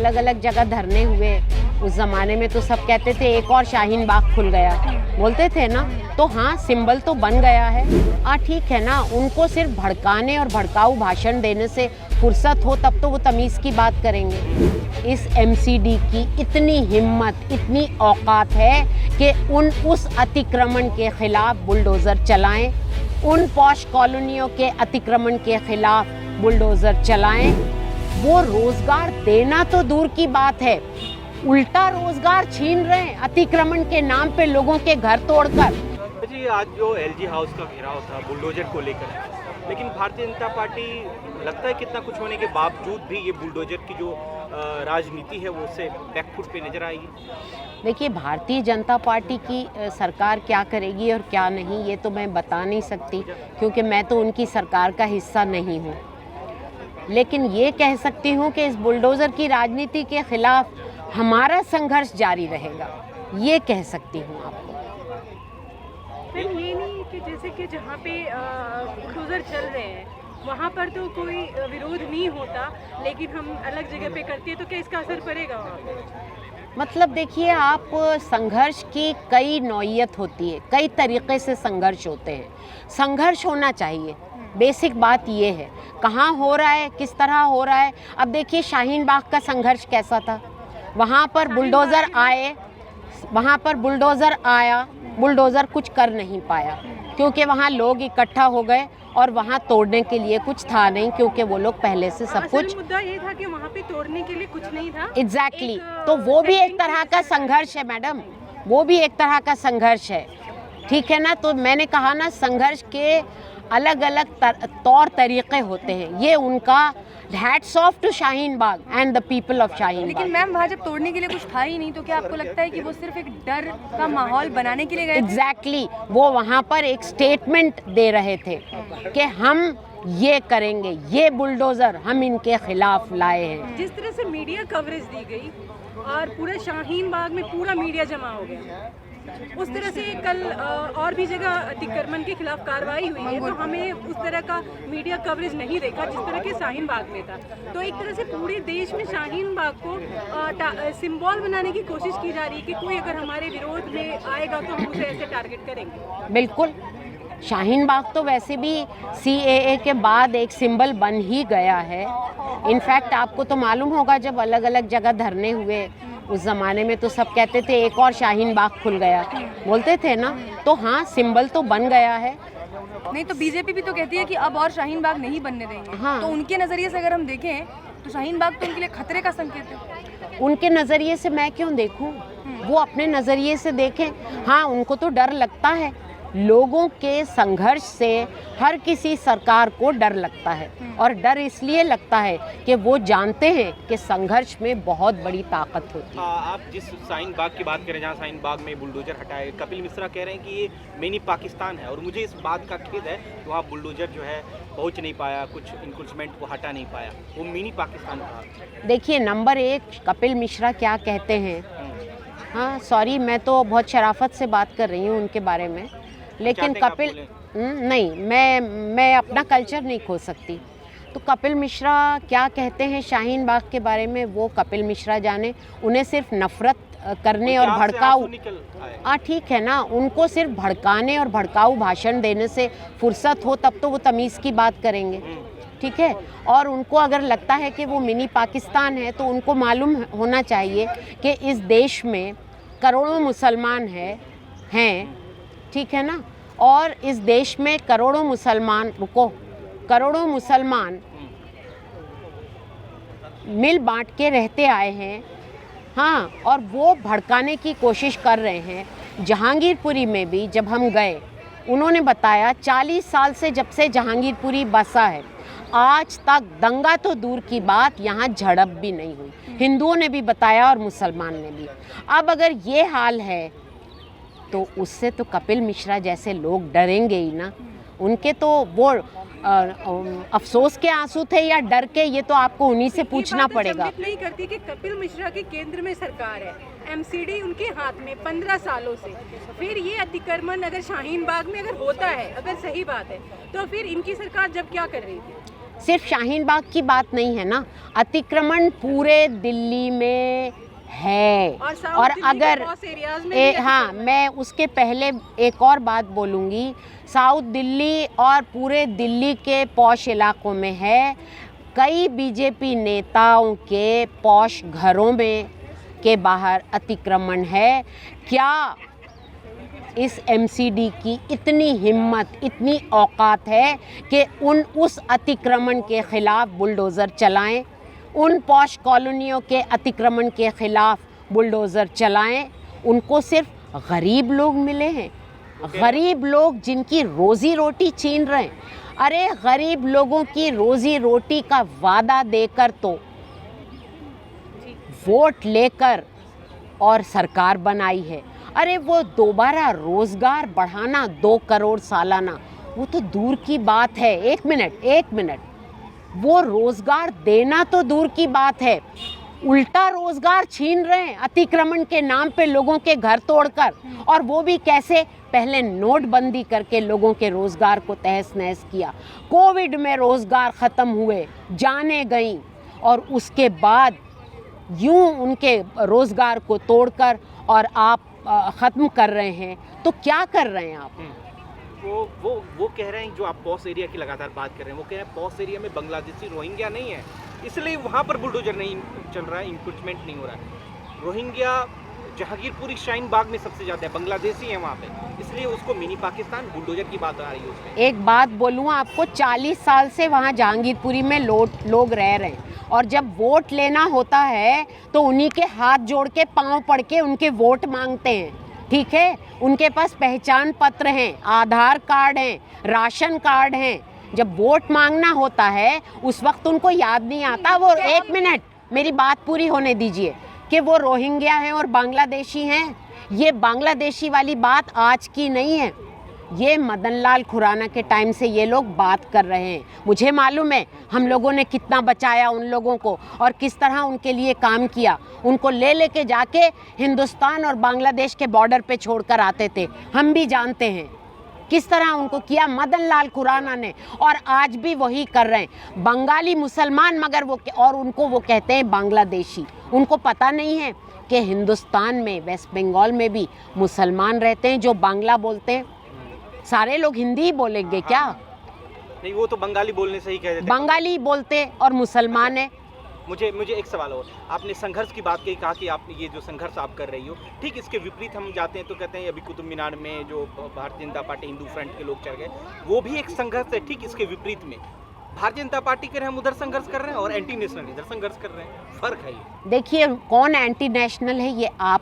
अलग अलग जगह धरने हुए, उस ज़माने में तो सब कहते थे एक और शाहीन बाग खुल गया, बोलते थे ना। तो हाँ, सिंबल तो बन गया है। ठीक है ना, उनको सिर्फ भड़काने और भड़काऊ भाषण देने से फुर्सत हो तब तो वो तमीज़ की बात करेंगे। इस एमसीडी की इतनी हिम्मत, इतनी औकात है कि उस अतिक्रमण के खिलाफ बुलडोज़र चलाएं, उन पॉश कॉलोनियों के अतिक्रमण के खिलाफ बुलडोज़र चलाएं। वो रोज़गार देना तो दूर की बात है, उल्टा रोज़गार छीन रहे हैं अतिक्रमण के नाम पे लोगों के घर तोड़कर। जी, आज जो एलजी हाउस का घेराव था बुलडोजर को लेकर, लेकिन भारतीय जनता पार्टी लगता है कितना कुछ होने के बावजूद भी ये बुलडोजर की जो राजनीति है वो उससे बैकफुट पे नजर आएगी। देखिए, भारतीय जनता पार्टी की सरकार क्या करेगी और क्या नहीं, ये तो मैं बता नहीं सकती, क्योंकि मैं तो उनकी सरकार का हिस्सा नहीं हूँ। लेकिन ये कह सकती हूँ कि इस बुलडोज़र की राजनीति के खिलाफ हमारा संघर्ष जारी रहेगा, ये कह सकती हूँ आपको। मैम, ये नहीं कि जैसे कि जहाँ पे बुलडोज़र चल रहे हैं वहाँ पर तो कोई विरोध नहीं होता, लेकिन हम अलग जगह पे करते हैं, तो क्या इसका असर पड़ेगा वहाँ पे? मतलब देखिए, आप संघर्ष की कई नौइयत होती है, कई तरीक़े से संघर्ष होते हैं। संघर्ष होना चाहिए, बेसिक बात ये है। कहाँ हो रहा है, किस तरह हो रहा है। अब देखिए, शाहीन बाग का संघर्ष कैसा था, वहाँ पर बुलडोज़र आए, वहाँ पर बुलडोज़र आया, बुलडोज़र कुछ कर नहीं पाया क्योंकि वहाँ लोग इकट्ठा हो गए और वहाँ तोड़ने के लिए कुछ था नहीं, क्योंकि वो लोग पहले से सब कुछ। मुद्दा ये था कि वहाँ पे तोड़ने के लिए कुछ नहीं था। एग्जैक्टली, तो वो भी एक तरह का संघर्ष है मैडम, वो भी एक तरह का संघर्ष है, ठीक है ना। तो मैंने कहा ना, संघर्ष के अलग अलग तौर तरीक़े होते हैं। ये उनका hats off to Shaheen Bagh and the people of Shaheen Bagh. लेकिन मैम, वहाँ जब तोड़ने के लिए कुछ था ही नहीं, तो क्या आपको लगता है कि वो सिर्फ एक डर का माहौल बनाने के लिए गए? एग्जैक्टली, वो वहाँ पर एक स्टेटमेंट दे रहे थे कि हम ये करेंगे, ये बुलडोज़र हम इनके खिलाफ लाए हैं। जिस तरह से मीडिया कवरेज दी गई और पूरा शाहीन बाग में पूरा मीडिया जमा हो गया, उस तरह से कल और भी जगह अतिक्रमण के खिलाफ कार्रवाई हुई है, तो हमें उस तरह का मीडिया कवरेज नहीं देखा जिस तरह के शाहीन बाग में था। तो एक तरह से पूरे देश में शाहीन बाग को सिंबल बनाने की कोशिश की जा रही है कि कोई अगर हमारे विरोध में आएगा तो हम उसे ऐसे टारगेट करेंगे। बिल्कुल, शाहीन बाग तो वैसे भी CAA के बाद एक सिंबल बन ही गया है। इनफैक्ट आपको तो मालूम होगा, जब अलग अलग जगह धरने हुए, उस ज़माने में तो सब कहते थे एक और शाहीन बाग खुल गया, बोलते थे ना। तो हाँ, सिंबल तो बन गया है। नहीं तो बीजेपी भी तो कहती है कि अब और शाहीन बाग नहीं बनने देंगे। हाँ। तो उनके नज़रिए से अगर हम देखें तो शाहीन बाग तो उनके लिए खतरे का संकेत है। उनके नज़रिए से मैं क्यों देखूं, वो अपने नज़रिए से देखें। हाँ, उनको तो डर लगता है, लोगों के संघर्ष से हर किसी सरकार को डर लगता है, और डर इसलिए लगता है कि वो जानते हैं कि संघर्ष में बहुत बड़ी ताकत होती है। आप जिस शाहीन बाग की बात करें, जहाँ शाहीन बाग में बुलडोजर हटाए, कपिल मिश्रा कह रहे हैं कि ये मिनी पाकिस्तान है, और मुझे इस बात का खेद है कि वहाँ बुलडोजर जो है पहुँच नहीं पाया, कुछ इंक्रोचमेंट को हटा नहीं पाया, वो मिनी पाकिस्तान था। देखिए, नंबर एक, कपिल मिश्रा क्या कहते हैं, हाँ सॉरी, मैं तो बहुत शराफत से बात कर रही हूँ उनके बारे में, लेकिन कपिल नहीं, मैं अपना कल्चर नहीं खो सकती। तो कपिल मिश्रा क्या कहते हैं शाहीन बाग के बारे में, वो कपिल मिश्रा जाने। उन्हें सिर्फ नफरत करने और भड़काऊ, ठीक है ना, उनको सिर्फ भड़काने और भड़काऊ भाषण देने से फुर्सत हो तब तो वो तमीज़ की बात करेंगे, ठीक है। और उनको अगर लगता है कि वो मिनी पाकिस्तान है, तो उनको मालूम होना चाहिए कि इस देश में करोड़ों मुसलमान हैं, ठीक है ना। और इस देश में करोड़ों मुसलमान मिल बांट के रहते आए हैं, हाँ, और वो भड़काने की कोशिश कर रहे हैं। जहांगीरपुरी में भी जब हम गए, उन्होंने बताया 40 साल से जब से जहांगीरपुरी बसा है, आज तक दंगा तो दूर की बात, यहाँ झड़प भी नहीं हुई। हिंदुओं ने भी बताया और मुसलमान ने भी। अब अगर ये हाल है तो उससे तो कपिल मिश्रा जैसे लोग डरेंगे ही ना। उनके तो वो अफसोस के आंसू थे या डर के, ये तो आपको उन्हीं से पूछना पड़ेगा। नहीं करती कि कपिल मिश्रा की केंद्र में सरकार है, एमसीडी उनके हाथ में 15 सालों से, फिर ये अतिक्रमण अगर शाहीन बाग में अगर होता है, अगर सही बात है, तो फिर इनकी सरकार जब क्या कर रही थी? सिर्फ शाहीन बाग की बात नहीं है ना, अतिक्रमण पूरे दिल्ली में है। और अगर हाँ, मैं उसके पहले एक और बात बोलूँगी, साउथ दिल्ली और पूरे दिल्ली के पॉश इलाकों में है। कई बीजेपी नेताओं के पॉश घरों में के बाहर अतिक्रमण है। क्या इस एमसीडी की इतनी हिम्मत, इतनी औकात है कि उस अतिक्रमण के ख़िलाफ़ बुलडोज़र चलाएं, उन पॉश कॉलोनियों के अतिक्रमण के ख़िलाफ़ बुलडोज़र चलाएं? उनको सिर्फ गरीब लोग मिले हैं, गरीब लोग जिनकी रोज़ी रोटी छीन रहे हैं। अरे गरीब लोगों की रोज़ी रोटी का वादा देकर तो वोट लेकर और सरकार बनाई है। अरे वो दोबारा रोज़गार बढ़ाना 2 करोड़ सालाना, वो तो दूर की बात है। एक मिनट, वो रोज़गार देना तो दूर की बात है, उल्टा रोज़गार छीन रहे हैं अतिक्रमण के नाम पे लोगों के घर तोड़कर। और वो भी कैसे? पहले नोटबंदी करके लोगों के रोज़गार को तहस नहस किया, कोविड में रोज़गार ख़त्म हुए, जाने गई, और उसके बाद यूं उनके रोज़गार को तोड़कर और आप ख़त्म कर रहे हैं। तो क्या कर रहे हैं आप? वो कह रहे हैं, जो आप पॉस एरिया की लगातार बात कर रहे हैं, वो कह रहे हैं पॉस एरिया में बांग्लादेशी रोहिंग्या नहीं है, इसलिए वहाँ पर बुलडोजर नहीं चल रहा है, इंक्रूचमेंट नहीं हो रहा है। रोहिंग्या जहांगीरपुरी शाहीन बाग में सबसे ज़्यादा है, बांग्लादेशी है वहाँ पे, इसलिए उसको मिनी पाकिस्तान बुलडोजर की बात आ रही है उसमें। एक बात बोलूँ आपको, 40 साल से वहाँ जहांगीरपुरी में लोग रह रहे हैं, और जब वोट लेना होता है तो उन्हीं के हाथ जोड़ के पाँव पड़ के उनके वोट मांगते हैं। ठीक है, उनके पास पहचान पत्र हैं, आधार कार्ड हैं, राशन कार्ड हैं। जब वोट मांगना होता है उस वक्त उनको याद नहीं आता। वो एक मिनट, मेरी बात पूरी होने दीजिए, कि वो रोहिंग्या हैं और बांग्लादेशी हैं। ये बांग्लादेशी वाली बात आज की नहीं है, ये मदन लाल खुराना के टाइम से ये लोग बात कर रहे हैं। मुझे मालूम है हम लोगों ने कितना बचाया उन लोगों को और किस तरह उनके लिए काम किया। उनको लेके जाके हिंदुस्तान और बांग्लादेश के बॉर्डर पे छोड़कर आते थे। हम भी जानते हैं किस तरह उनको किया मदन लाल खुराना ने, और आज भी वही कर रहे हैं। बंगाली मुसलमान, मगर उनको वो कहते हैं बांग्लादेशी। उनको पता नहीं है कि हिंदुस्तान में, वेस्ट बंगाल में भी मुसलमान रहते हैं जो बांग्ला बोलते हैं। सारे लोग हिंदी ही बोलेंगे क्या? नहीं, वो तो बंगाली बोलने से ही कह देते, बंगाली बोलते और मुसलमान है। मुझे एक सवाल और, आपने संघर्ष की बात कहा कि आप ये जो संघर्ष आप कर रही हो, ठीक इसके विपरीत हम जाते हैं तो कहते हैं अभी कुतुब मीनार में जो भारतीय जनता पार्टी हिंदू फ्रंट के लोग चढ़ गए, वो भी एक संघर्ष है। ठीक इसके विपरीत में भारतीय जनता पार्टी के हम उधर संघर्ष कर रहे हैं और एंटी नेशनल इधर संघर्ष कर रहे हैं, फर्क है ये। देखिए, कौन एंटी नेशनल है ये आप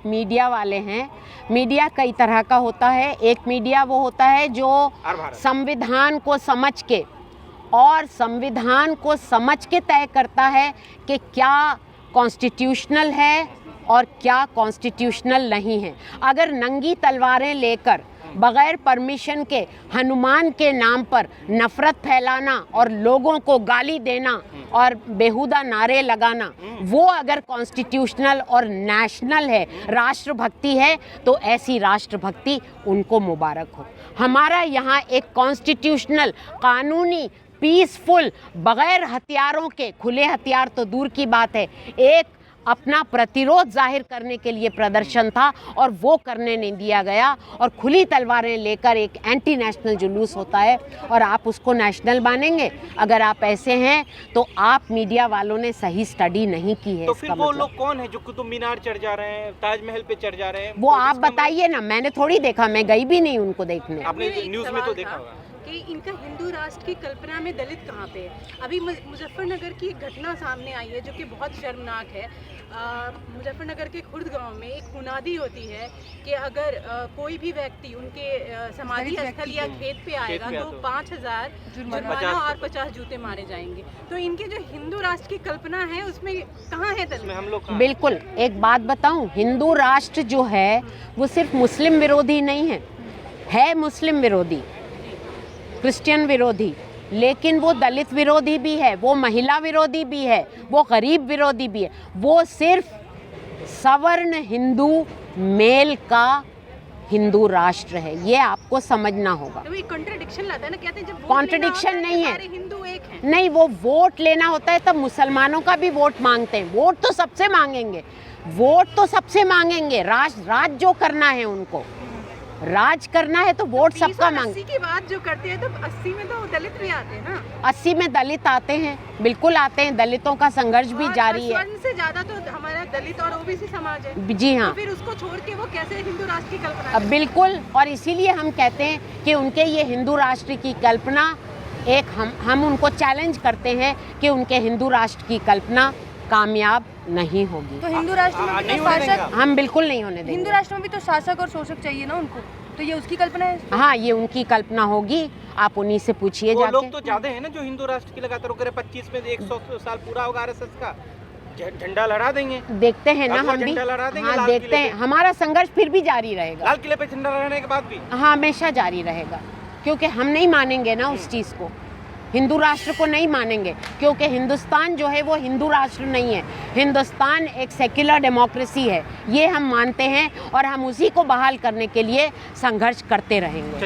मीडिया वाले हैं। मीडिया कई तरह का होता है। एक मीडिया वो होता है जो संविधान को समझ के तय करता है कि क्या कॉन्स्टिट्यूशनल है और क्या कॉन्स्टिट्यूशनल नहीं है। अगर नंगी तलवारें लेकर बग़ैर परमिशन के हनुमान के नाम पर नफ़रत फैलाना और लोगों को गाली देना और बेहुदा नारे लगाना, वो अगर कॉन्स्टिट्यूशनल और नेशनल है, राष्ट्रभक्ति है, तो ऐसी राष्ट्रभक्ति उनको मुबारक हो। हमारा यहाँ एक कॉन्स्टिट्यूशनल, कानूनी, पीसफुल, बग़ैर हथियारों के, खुले हथियार तो दूर की बात है, एक अपना प्रतिरोध जाहिर करने के लिए प्रदर्शन था और वो करने नहीं दिया गया। और खुली तलवारें लेकर एक एंटी नेशनल जुलूस होता है और आप उसको नेशनल मानेंगे। अगर आप ऐसे हैं तो आप मीडिया वालों ने सही स्टडी नहीं की है। तो फिर वो लोग कौन है जो कुतुब मीनार चढ़ जा रहे हैं, ताजमहल पे चढ़ जा रहे हैं? वो आप बताइए ना, मैंने थोड़ी देखा, मैं गई भी नहीं उनको देखने। आपने न्यूज़ में तो देखा होगा कि इनका हिंदू राष्ट्र की कल्पना में दलित कहाँ पे है। अभी मुजफ्फरनगर की एक घटना सामने आई है जो कि बहुत शर्मनाक है। मुजफ्फरनगर के खुर्द गांव में एक मुनादी होती है कि अगर कोई भी व्यक्ति उनके समाधि स्थल या खेत पे आएगा तो 5,000 जुर्माना और 50 जूते मारे जाएंगे। तो इनके जो हिंदू राष्ट्र की कल्पना है उसमें कहाँ है दलित? हम लोग बिल्कुल, एक बात बताऊं, हिंदू राष्ट्र जो है वो सिर्फ मुस्लिम विरोधी नहीं है मुस्लिम विरोधी, क्रिश्चियन विरोधी, लेकिन वो दलित विरोधी भी है, वो महिला विरोधी भी है, वो गरीब विरोधी भी है। वो सिर्फ सवर्ण हिंदू मेल का हिंदू राष्ट्र है, ये आपको समझना होगा। तो ये कॉन्ट्रडिक्शन लाता है ना, कहते हैं जब वोट कॉन्ट्रडिक्शन लेना होता नहीं है। सारे हिंदू एक हैं। नहीं, वो वोट लेना होता है तब मुसलमानों का भी वोट मांगते हैं। वोट तो सबसे मांगेंगे, वोट तो सबसे मांगेंगे। राज जो करना है उनको, राज करना है तो वोट 30 सबका और मांग। 80 की बात जो करते हैं तो 80 में तो दलित भी आते हैं ना। 80 में दलित आते हैं, बिल्कुल आते हैं। दलितों का संघर्ष भी और जारी है। स्वर्ण से ज्यादा तो हमारा दलित और ओबीसी समाज है। जी हाँ, तो फिर उसको छोड़ के वो कैसे हिंदू राष्ट्र की कल्पना अब बिल्कुल। और इसीलिए हम कहते हैं कि उनके ये हिंदू राष्ट्र की कल्पना, एक हम उनको चैलेंज करते हैं कि उनके हिंदू राष्ट्र की कल्पना कामयाब नहीं होगी। तो हिंदू राष्ट्र में भी नहीं तो होने शासक, देंगे। हम बिल्कुल नहीं होने हिंदू देंगे। राष्ट्र में भी तो शासक और शोषक चाहिए ना उनको, तो ये उसकी कल्पना है। हाँ, ये उनकी कल्पना होगी, आप उन्हीं से पूछिए वो लोग जाके। तो ज्यादा है ना जो हिंदू राष्ट्र की लगातार करे 25 में 100 साल पूरा होगा आरएसएस का, झंडा लहरा देंगे। देखते हैं ना भगवा हम भी। झंडा लहरा देंगे हाँ, लाल देखते किले हैं। पे। हमारा संघर्ष फिर भी जारी रहेगा। लाल किले पे झंडा लहराने के बाद भी हाँ, हमेशा जारी रहेगा, क्योंकि हम नहीं मानेंगे ना उस चीज़ को। हिंदू राष्ट्र को नहीं मानेंगे, क्योंकि हिंदुस्तान जो है वो हिंदू राष्ट्र नहीं है। हिंदुस्तान एक सेक्युलर डेमोक्रेसी है, ये हम मानते हैं और हम उसी को बहाल करने के लिए संघर्ष करते रहेंगे।